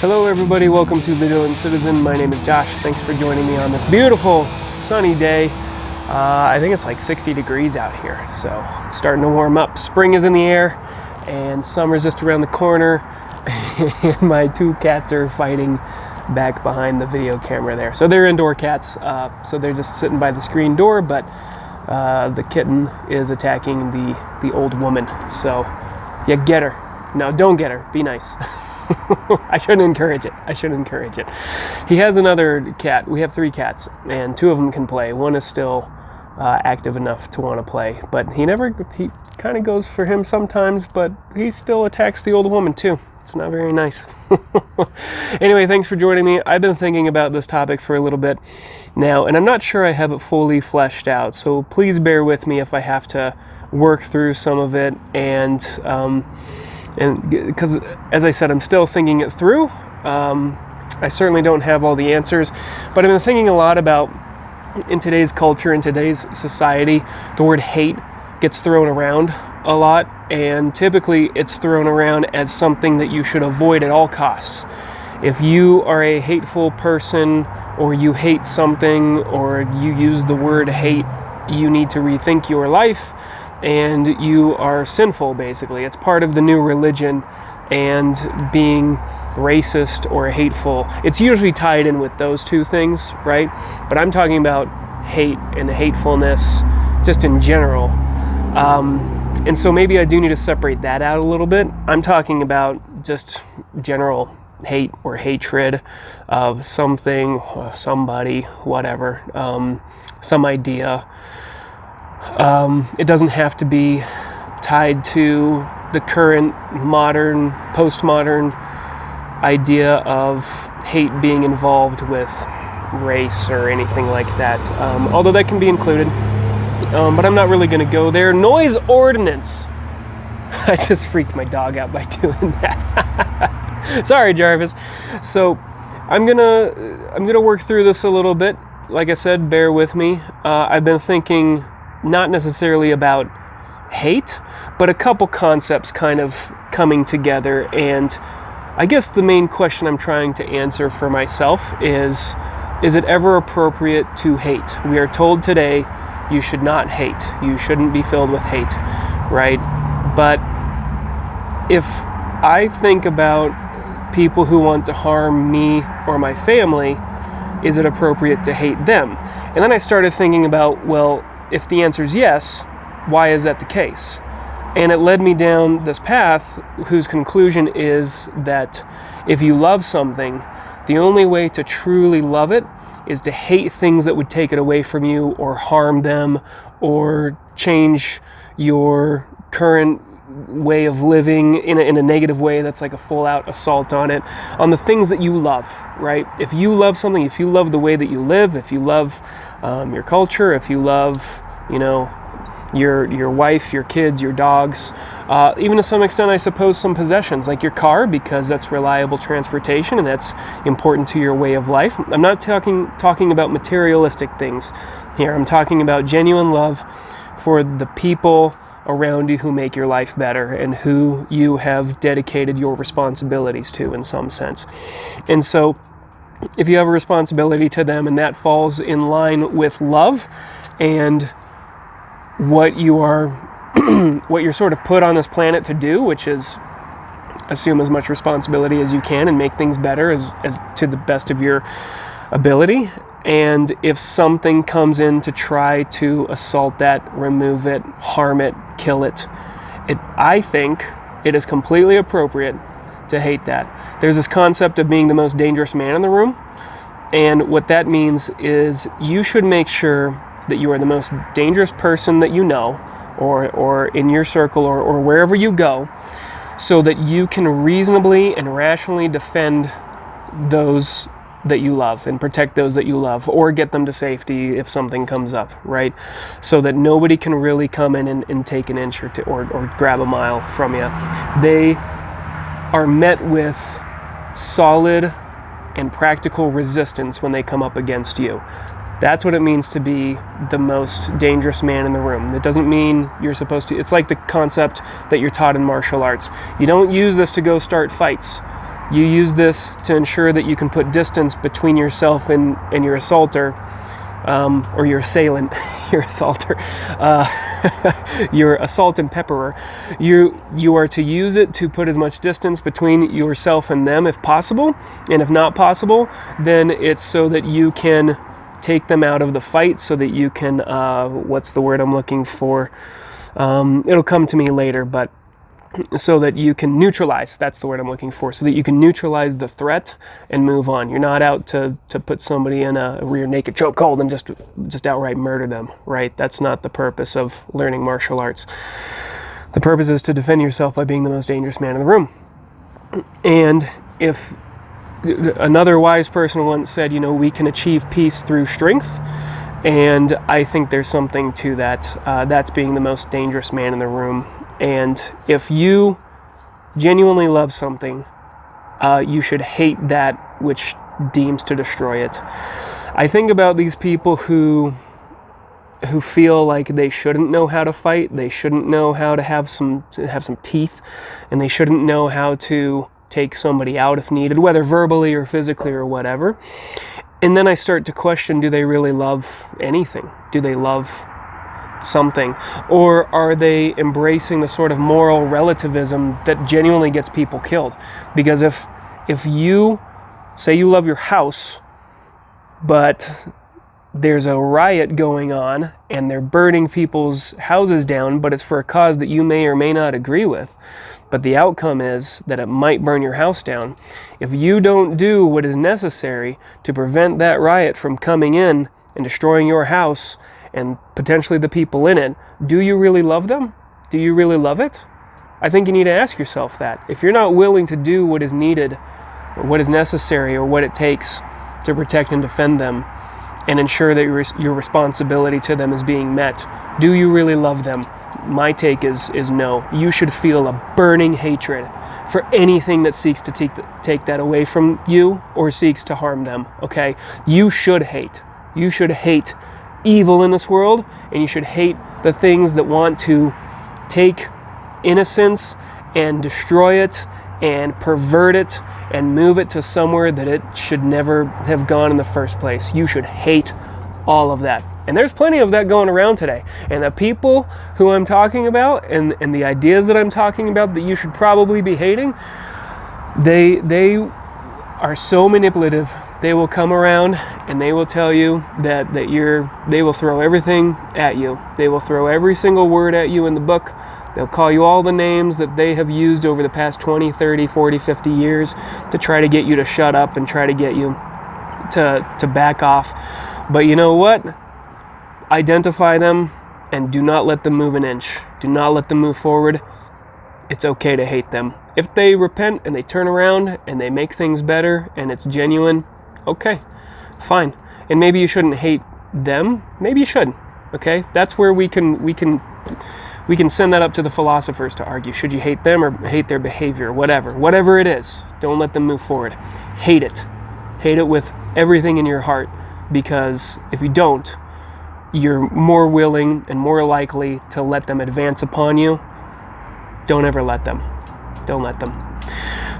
Hello everybody, welcome to Vigilant Citizen. My name is Josh. Thanks for joining me on this beautiful sunny day. I think it's like 60 degrees out here, so it's starting to warm up. Spring is in the air and summer's just around the corner. And my two cats are fighting back behind the video camera there. So they're indoor cats, so they're just sitting by the screen door, but the kitten is attacking the old woman. So yeah, get her. No, don't get her. Be nice. I shouldn't encourage it. He has another cat. We have 3 cats, and 2 of them can play. One is still active enough to want to play, but he kind of goes for him sometimes, but he still attacks the old woman too. It's not very nice. Anyway, thanks for joining me. I've been thinking about this topic for a little bit now, and I'm not sure I have it fully fleshed out, so please bear with me if I have to work through some of it, and because, as I said, I'm still thinking it through. I certainly don't have all the answers, but I've been thinking a lot about, in today's culture, in today's society, the word hate gets thrown around a lot, and typically it's thrown around as something that you should avoid at all costs. If you are a hateful person, or you hate something, or you use the word hate, you need to rethink your life, and you are sinful, basically. It's part of the new religion, and being racist or hateful, it's usually tied in with those 2 things, right? But I'm talking about hate and hatefulness just in general. And so maybe I do need to separate that out a little bit. I'm talking about just general hate or hatred of something, somebody, whatever, some idea. It doesn't have to be tied to the current modern, postmodern idea of hate being involved with race or anything like that, although that can be included, but I'm not really going to go there. Noise ordinance. I just freaked my dog out by doing that. Sorry, Jarvis. So I'm gonna work through this a little bit. Like I said, bear with me. I've been thinking not necessarily about hate, but a couple concepts kind of coming together, and I guess the main question I'm trying to answer for myself is it ever appropriate to hate? We are told today you should not hate. You shouldn't be filled with hate, right? But if I think about people who want to harm me or my family, is it appropriate to hate them? And then I started thinking about, well, if the answer is yes, why is that the case? And it led me down this path whose conclusion is that if you love something, the only way to truly love it is to hate things that would take it away from you or harm them or change your current way of living in a negative way that's like a full-out assault on the things that you love, right? If you love something, if you love the way that you live, if you love your culture, if you love, your wife, your kids, your dogs, even to some extent, I suppose, some possessions like your car, because that's reliable transportation and that's important to your way of life. I'm not talking about materialistic things here. I'm talking about genuine love for the people around you who make your life better and who you have dedicated your responsibilities to in some sense. And so if you have a responsibility to them and that falls in line with love and what you're sort of put on this planet to do, which is assume as much responsibility as you can and make things better as to the best of your ability. And if something comes in to try to assault that, remove it, harm it, kill it, I think it is completely appropriate to hate that. There's this concept of being the most dangerous man in the room. And what that means is you should make sure that you are the most dangerous person that you know, or in your circle, or wherever you go, so that you can reasonably and rationally defend those that you love and protect those that you love, or get them to safety if something comes up, right? So that nobody can really come in and take an inch or grab a mile from you. They are met with solid and practical resistance when they come up against you. That's what it means to be the most dangerous man in the room. It doesn't mean you're supposed to, it's like the concept that you're taught in martial arts. You don't use this to go start fights. You use this to ensure that you can put distance between yourself and your assaulter, or your assailant, your assaulter, your assault and pepperer. You are to use it to put as much distance between yourself and them if possible, and if not possible, then it's so that you can take them out of the fight, so that you can, what's the word I'm looking for? It'll come to me later, but so that you can neutralize, that's the word I'm looking for, so that you can neutralize the threat and move on. You're not out to put somebody in a rear naked chokehold and just outright murder them, right? That's not the purpose of learning martial arts. The purpose is to defend yourself by being the most dangerous man in the room. And if another wise person once said, we can achieve peace through strength, and I think there's something to that. That's being the most dangerous man in the room. And if you genuinely love something, you should hate that which deems to destroy it. I think about these people who feel like they shouldn't know how to fight, they shouldn't know how to have some teeth, and they shouldn't know how to take somebody out if needed, whether verbally or physically or whatever. And then I start to question, do they really love anything? Do they love something? Or are they embracing the sort of moral relativism that genuinely gets people killed? Because if you say you love your house, but there's a riot going on and they're burning people's houses down, but it's for a cause that you may or may not agree with, but the outcome is that it might burn your house down. If you don't do what is necessary to prevent that riot from coming in and destroying your house and potentially the people in it, do you really love them? Do you really love it? I think you need to ask yourself that. If you're not willing to do what is needed, or what is necessary, or what it takes to protect and defend them, and ensure that your responsibility to them is being met, do you really love them? My take is no. You should feel a burning hatred for anything that seeks to take that away from you or seeks to harm them, okay? You should hate. You should hate evil in this world, and you should hate the things that want to take innocence and destroy it and pervert it and move it to somewhere that it should never have gone in the first place. You should hate all of that. And there's plenty of that going around today. And the people who I'm talking about and the ideas that I'm talking about that you should probably be hating, they are so manipulative. They will come around and they will tell you that they will throw everything at you. They will throw every single word at you in the book. They'll call you all the names that they have used over the past 20, 30, 40, 50 years to try to get you to shut up and try to get you to back off. But you know what? Identify them and do not let them move an inch. Do not let them move forward. It's okay to hate them. If they repent and they turn around and they make things better and it's genuine, okay, fine. And maybe you shouldn't hate them. Maybe you should. Okay? That's where we can send that up to the philosophers to argue. Should you hate them or hate their behavior? Whatever it is, don't let them move forward. Hate it. Hate it with everything in your heart, because if you don't, you're more willing and more likely to let them advance upon you. Don't ever let them. Don't let them.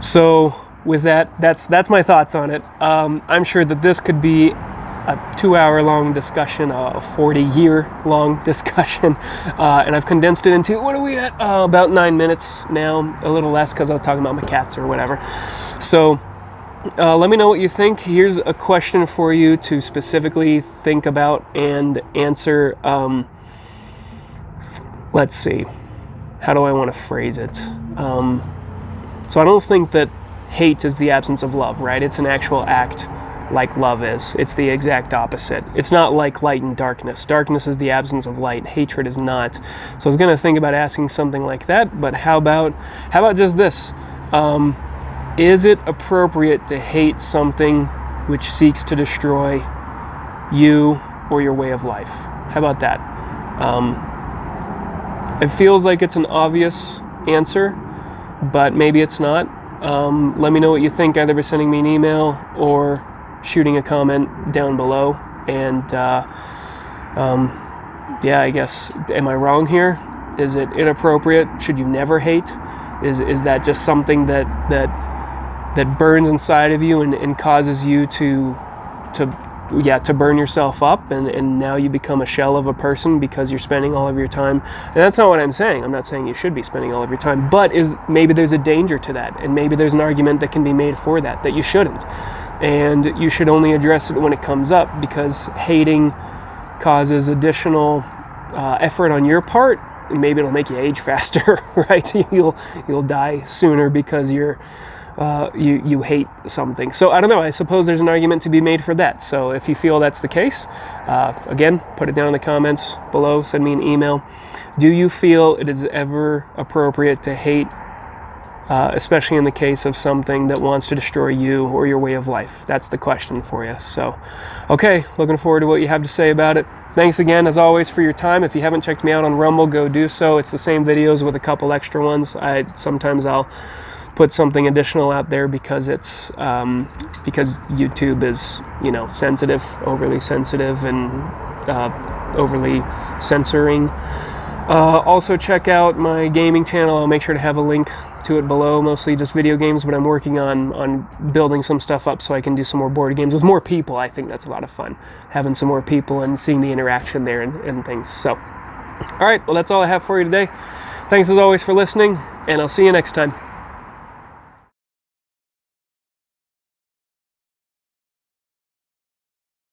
So with that, that's my thoughts on it. I'm sure that this could be a 2-hour-long discussion, a 40-year-long discussion, and I've condensed it into, what are we at? About 9 minutes now, a little less because I was talking about my cats or whatever. So let me know what you think. Here's a question for you to specifically think about and answer. Let's see. How do I want to phrase it? So I don't think that hate is the absence of love, right? It's an actual act like love is. It's the exact opposite. It's not like light and darkness. Darkness is the absence of light. Hatred is not. So I was going to think about asking something like that, but how about just this? Is it appropriate to hate something which seeks to destroy you or your way of life? How about that? It feels like it's an obvious answer, but maybe it's not. Let me know what you think, either by sending me an email or shooting a comment down below. And yeah, I guess, am I wrong here? Is it inappropriate? Should you never hate? Is that just something that that burns inside of you and causes you to burn yourself up, and now you become a shell of a person because you're spending all of your time. And that's not what I'm saying. I'm not saying you should be spending all of your time, but maybe there's a danger to that, and maybe there's an argument that can be made for that you shouldn't. And you should only address it when it comes up, because hating causes additional effort on your part, and maybe it'll make you age faster, right? You'll die sooner because you hate something. So I don't know, I suppose there's an argument to be made for that. So if you feel that's the case, again, put it down in the comments below, send me an email. Do you feel it is ever appropriate to hate, especially in the case of something that wants to destroy you or your way of life? That's the question for you. So, okay, looking forward to what you have to say about it. Thanks again, as always, for your time. If you haven't checked me out on Rumble, go do so. It's the same videos with a couple extra ones. Sometimes I'll put something additional out there because it's because YouTube is, sensitive, overly sensitive, and overly censoring. Also check out my gaming channel. I'll make sure to have a link to it below. Mostly just video games, but I'm working on building some stuff up so I can do some more board games with more people. I think that's a lot of fun, having some more people and seeing the interaction there and things. So, all right, well, that's all I have for you today. Thanks as always for listening, and I'll see you next time.